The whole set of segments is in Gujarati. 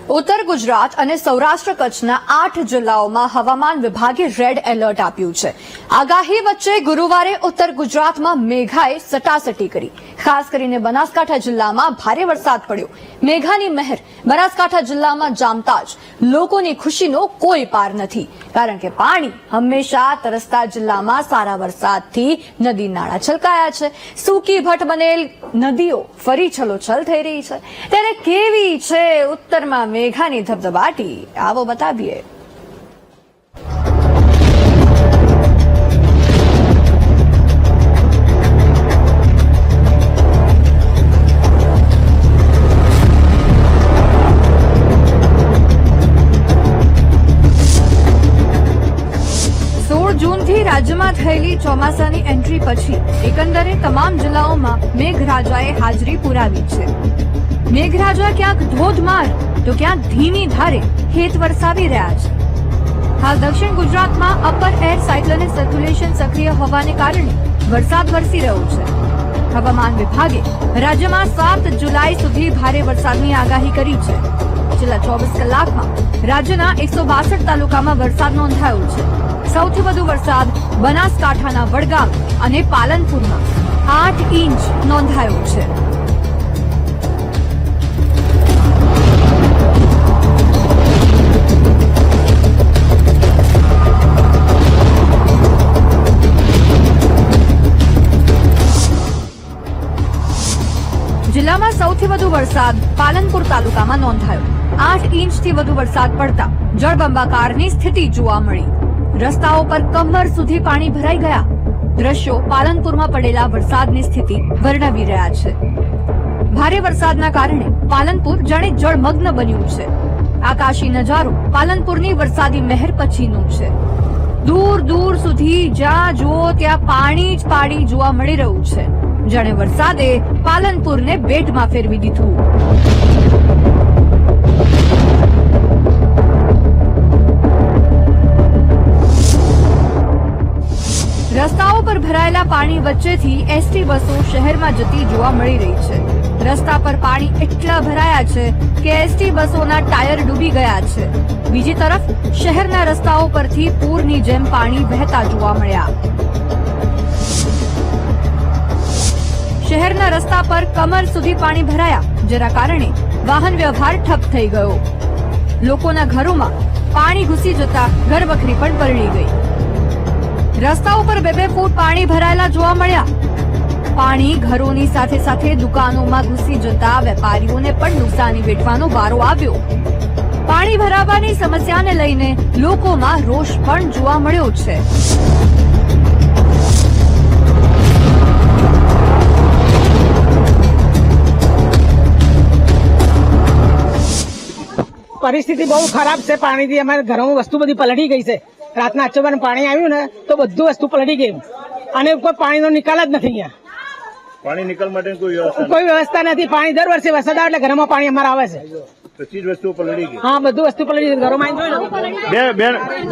ઉત્તર ગુજરાત અને સૌરાષ્ટ્ર કચ્છના 8 જિલ્લાઓમાં હવામાન વિભાગે રેડ એલર્ટ આપ્યું છે। આગાહી વચ્ચે ગુરુવારે ઉત્તર ગુજરાતમાં મેઘાએ સટાસટી કરી। ખાસ કરીને બનાસકાંઠા જિલ્લામાં ભારે વરસાદ પડ્યો। મેઘાની મહેર બનાસકાંઠા જિલ્લામાં જામતા જ લોકોની ખુશીનો કોઈ પાર નથી, કારણ કે પાણી હંમેશા તરસતા જિલ્લામાં સારા વરસાદથી નદી નાળા છલકાયા છે। સૂકી ભટ્ટ બનેલ નદીઓ ફરી છલોછલ થઈ રહી છે। ત્યારે કેવી છે ઉત્તરમાં મેઘાની ધબધબાટી, આવો બતાવીએ। જૂનથી રાજ્યમાં થયેલી ચોમાસાની એન્ટ્રી પછી એકંદરે તમામ જિલ્લાઓમાં મેઘરાજાએ હાજરી પુરાવી છે। મેઘરાજા ક્યાંક ધોધમાર તો ક્યાંક ધીમી ધારે હેત વરસાવી રહ્યા છે। હાલ દક્ષિણ ગુજરાતમાં અપર એર સાયક્લોનિક સર્ક્યુલેશન સક્રિય હોવાને કારણે વરસાદ વરસી રહ્યો છે। હવામાન વિભાગે રાજ્યમાં 7 જુલાઈ સુધી ભારે વરસાદની આગાહી કરી છે। છેલ્લા 24 કલાકમાં રાજ્યના 162 તાલુકામાં વરસાદ નોંધાયો છે। સૌથી વધુ વરસાદ બનાસકાંઠાના વડગામ અને પાલનપુરમાં 8 ઇંચ નોંધાયો છે। જિલ્લામાં સૌથી વધુ વરસાદ પાલનપુર તાલુકામાં નોંધાયો। 8 ઇંચથી વધુ વરસાદ પડતા જળબંબાકારની સ્થિતિ જોવા મળી। રસ્તાઓ પર કમર સુધી પાણી ભરાઈ ગયા। દ્રશ્યો પાલનપુરમાં પડેલા વરસાદની સ્થિતિ વર્ણવી રહ્યા છે। ભારે વરસાદના કારણે પાલનપુર જાણે જળમગ્ન બન્યું છે। આકાશી નજારો પાલનપુરની વરસાદી મહેર પછીનો છે। દૂર દૂર સુધી જ્યાં જુઓ ત્યાં પાણી જ પાણી જોવા મળી રહ્યું છે। જાણે વરસાદે પાલનપુરને બેટમાં ફેરવી દીધું। રસ્તાઓ પર ભરાયેલા પાણી વચ્ચેથી એસટી બસો શહેરમાં જતી જોવા મળી રહી છે। રસ્તા પર પાણી એટલા ભરાયા છે કે એસટી બસોના ટાયર ડૂબી ગયા છે। બીજી તરફ શહેરના રસ્તાઓ પરથી પૂરની જેમ પાણી વહેતા જોવા મળ્યા। શહેરના રસ્તા પર કમર સુધી પાણી ભરાયા, જેના કારણે વાહન વ્યવહાર ઠપ થઈ ગયો। લોકોના ઘરોમાં પાણી ઘૂસી જતા ઘરવખરી પણ પલળી ગઈ। રસ્તા ઉપર 2-2 ફૂટ પાણી ભરાયેલા જોવા મળ્યા। પાણી ઘરોની સાથે સાથે દુકાનોમાં ઘૂસી જતા વેપારીઓને પણ નુકસાની વેઠવાનો વારો આવ્યો। પાણી ભરાવાની સમસ્યાને લઈને લોકોમાં રોષ પણ જોવા મળ્યો છે। પરિસ્થિતિ બહુ ખરાબ છે। પાણીથી અમારા ઘરોમાં વસ્તુ બધી પલળી ગઈ છે। રાતના અચાનક પાણી આવ્યું ને તો બધું વસ્તુ પલળી ગયું અને કોઈ પાણીનો નિકાલ જ નથી। અહીંયા પાણી નિકાલ માટે કોઈ વ્યવસ્થા નથી। પાણી દર વર્ષે વરસાદ આવે એટલે ઘરમાં પાણી અમારા આવે છે। ચીજ વસ્તુઓ પલળી ગઈ। હા, બધું વસ્તુ પલળી ગઈ ઘરોમાં।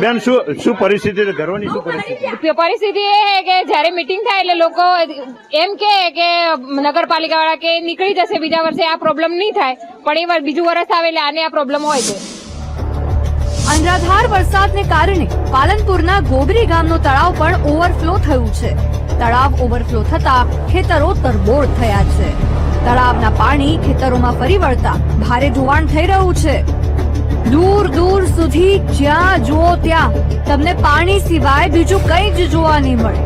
બેન શું પરિસ્થિતિ છે ઘરોની? શું પરિસ્થિતિ એ છે કે જયારે મીટિંગ થાય એટલે લોકો એમ કે નગરપાલિકા વાળા કે નીકળી જશે, બીજા વર્ષે આ પ્રોબ્લેમ નહીં થાય, પણ એ બીજું વર્ષ આવે એટલે આને આ પ્રોબ્લેમ હોય છે। અનરાધાર વરસાદને કારણે પાલનપુરના ગોબરી ગામનું તળાવ પણ ઓવરફ્લો થયું છે। તળાવ ઓવરફ્લો થતા ખેતરો તરબોળ થયા છે। તળાવના પાણી ખેતરોમાં ફરી વળતા ભારે ધોવાણ થઈ રહ્યું છે। દૂર દૂર સુધી જ્યાં જુઓ ત્યાં તમને પાણી સિવાય બીજું કંઈ જ જોવા નહીં મળે।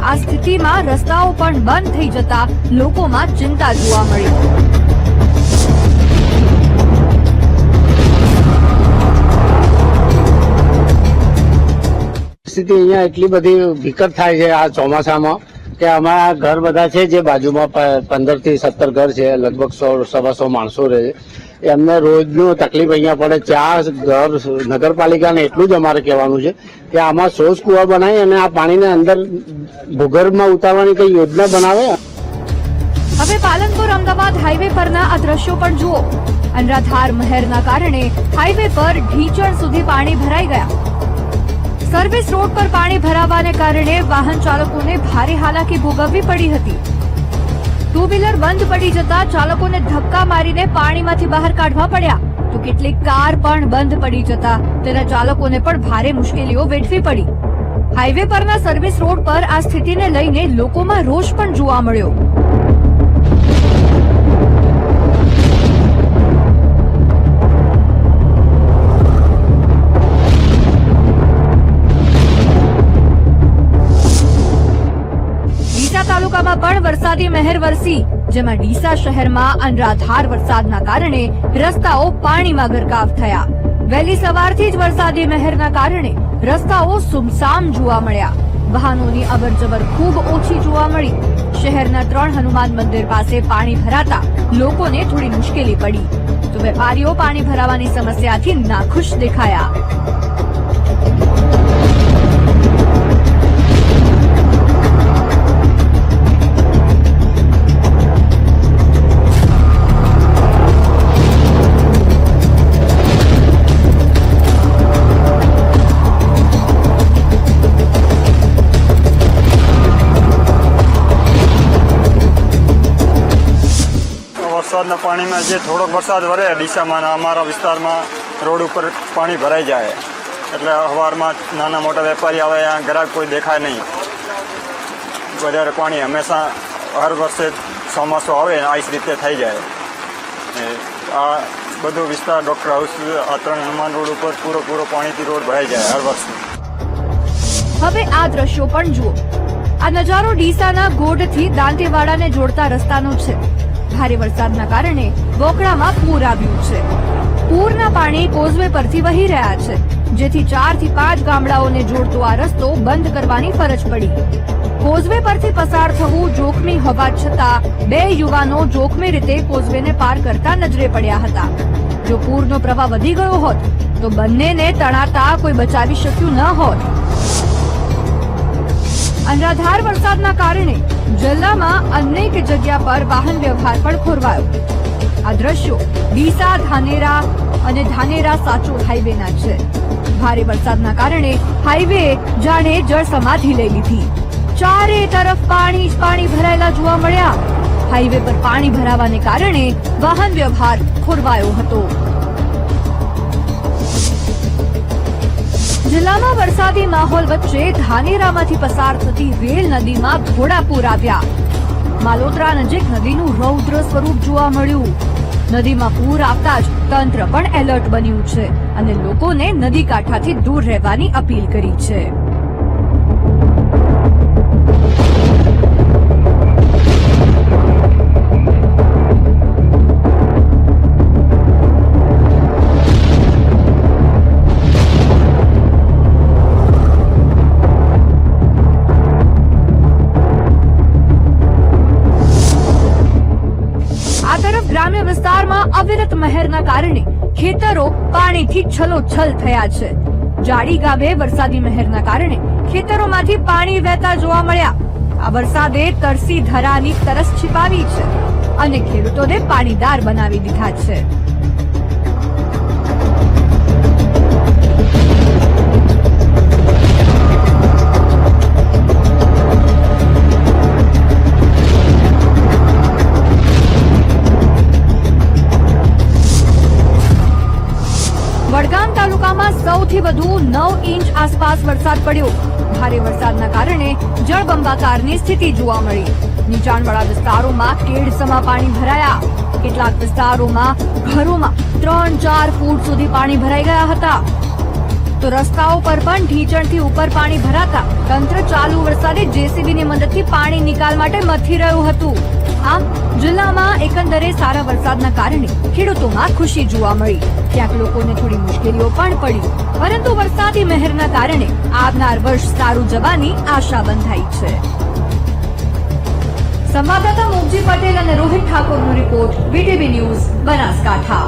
આ સ્થિતિમાં રસ્તાઓ પણ બંધ થઈ જતા લોકોમાં ચિંતા જોવા મળી। પરિસ્થિતિ અહીંયા એટલી બધી વિકટ થાય છે આ ચોમાસામાં કે અમારા ઘર બધા છે જે બાજુમાં 15 થી 17 ઘર છે, લગભગ 100-125 માણસો રહે છે। એમને રોજનું તકલીફ અહીંયા પડે। ત્યાં ઘર નગરપાલિકાને એટલું જ અમારે કહેવાનું છે કે આમાં શોષ કુવા બનાવી અને આ પાણીને અંદર ભૂગર્ભમાં ઉતારવાની કઈ યોજના બનાવે। હવે પાલનપુર અમદાવાદ હાઈવે પરના આ દ્રશ્યો પણ જુઓ। અનરાધાર મહેરના કારણે હાઈવે પર ઢીંચણ સુધી પાણી ભરાઈ ગયા। સર્વિસ રોડ પર પાણી ભરાવાને કારણે વાહન ચાલકોને ભારે હાલાકી ભોગવવી પડી હતી। ટુ વ્હીલર બંધ પડી જતા ચાલકોને ધક્કા મારીને પાણીમાંથી બહાર કાઢવા પડ્યા। તો કેટલીક કાર પણ બંધ પડી જતા તેના ચાલકોને પણ ભારે મુશ્કેલીઓ વેઠવી પડી. હાઈવે પરના સર્વિસ રોડ પર આ સ્થિતિને લઈને લોકોમાં રોષ પણ જોવા મળ્યો. તાલુકામાં પણ વરસાદી મહેર વરસી, જેમાં ડીસા શહેરમાં અનરાધાર વરસાદના કારણે રસ્તાઓ પાણીમાં ગરકાવ થયા. વહેલી સવારથી જ વરસાદી મહેરના કારણે રસ્તાઓ સુમસામ જોવા મળ્યા. વાહનોની અવરજવર ખૂબ ઓછી જોવા મળી. શહેરના 3 હનુમાન મંદિર પાસે પાણી ભરાતા લોકોને થોડી મુશ્કેલી પડી, તો વેપારીઓ પાણી ભરાવાની સમસ્યાથી નાખુશ દેખાયા. વરસાદના પાણીમાં જે થોડોક વરસાદ વરે ડીસામાં અમારા વિસ્તારમાં રોડ ઉપર પાણી ભરાઈ જાય એટલે સવારમાં નાના મોટા વેપારી આવે ત્યાં ગ્રાહક કોઈ દેખાય નહીં. વધારે પાણી હંમેશા હર વર્ષે ચોમાસું આવે આ રીતે થઈ જાય. આ બધો વિસ્તાર ડૉક્ટર હાઉસ આ 3 હનુમાન રોડ ઉપર પૂરો પાણીથી રોડ ભરાઈ જાય હર વર્ષે. હવે આ દ્રશ્યો પણ જુઓ. આ નજારો ડીસાના ગોડથી દાંતીવાડાને જોડતા રસ્તાનો છે. ભારે વરસાદના કારણે બોકડામાં પૂર આવ્યું છે. પૂરના પાણી કોઝવે પરથી વહી રહ્યા છે, જેથી 4 થી 5 ગામડાઓને જોડતો આ રસ્તો બંધ કરવાની ફરજ પડી. કોઝવે પરથી પસાર થવું જોખમી હોવા છતાં 2 યુવાનો જોખમી રીતે કોઝવેને પાર કરતા નજરે પડ્યા હતા. જો પૂરનો પ્રવાહ વધી ગયો હોત તો બંનેને તણાતા કોઈ બચાવી શક્યું ન હોત. અનરાધાર વરસાદના કારણે જિલ્લામાં અનેક જગ્યા પર વાહન વ્યવહાર પણ ખોરવાયો. આ દ્રશ્યો ડીસા ધાનેરા અને ધાનેરા સાચોડ હાઈવેના છે. ભારે વરસાદના કારણે હાઈવે જાણે જળ સમાધિ લઈ લીધી. ચારે તરફ પાણી જ પાણી ભરાયેલા જોવા મળ્યા. હાઈવે પર પાણી ભરાવાને કારણે વાહન વ્યવહાર ખોરવાયો હતો. જિલ્લામાં વરસાદી માહોલ વચ્ચે ધાનેરામાંથી પસાર થતી રેલ નદીમાં ઘોડાપૂર આવ્યા. માલોત્રા નજીક નદીનું રૌદ્ર સ્વરૂપ જોવા મળ્યું. નદીમાં પૂર આવતા જ તંત્ર પણ એલર્ટ બન્યું છે અને લોકોને નદી કાંઠાથી દૂર રહેવાની અપીલ કરી છે. ગ્રામ્ય વિસ્તારમાં અવિરત મહેરના કારણે ખેતરો પાણીથી છલોછલ થયા છે. જાડી ગામે વરસાદી મહેરના કારણે ખેતરોમાંથી પાણી વહેતા જોવા મળ્યા. આ વરસાદે તરસી ધરાની તરસ छिपाવી છે અને ખેડૂતોને પાણીદાર બનાવી દીધા છે. વડગામ તાલુકામાં સૌથી વધુ 9 ઇંચ આસપાસ વરસાદ પડ્યો. ભારે વરસાદના કારણે જળબંબાકારની સ્થિતિ જોવા મળી. નીચાણવાળા વિસ્તારોમાં કેડસમાં પાણી ભરાયા. કેટલાક વિસ્તારોમાં ઘરોમાં 3-4 ફૂટ સુધી પાણી ભરાઈ ગયા હતા. તો રસ્તાઓ પર પણ ઢીચણથી ઉપર પાણી ભરાતા તંત્ર ચાલુ વરસાદે જેસીબીની મદદથી પાણી નિકાલ માટે મથી રહ્યું હતું. આમ જિલ્લામાં એકંદરે સારા વરસાદના કારણે ખેડૂતોમાં ખુશી જોવા મળી. ક્યાંક લોકોને થોડી મુશ્કેલીઓ પણ પડી, પરંતુ વરસાદી મહેરના કારણે આવનાર વર્ષ સારું જવાની આશા બંધાઈ છે. સંવાદદાતા મોગજી પટેલ અને રોહિત ઠાકોરનો રિપોર્ટ, વીટીવી ન્યૂઝ, બનાસકાંઠા.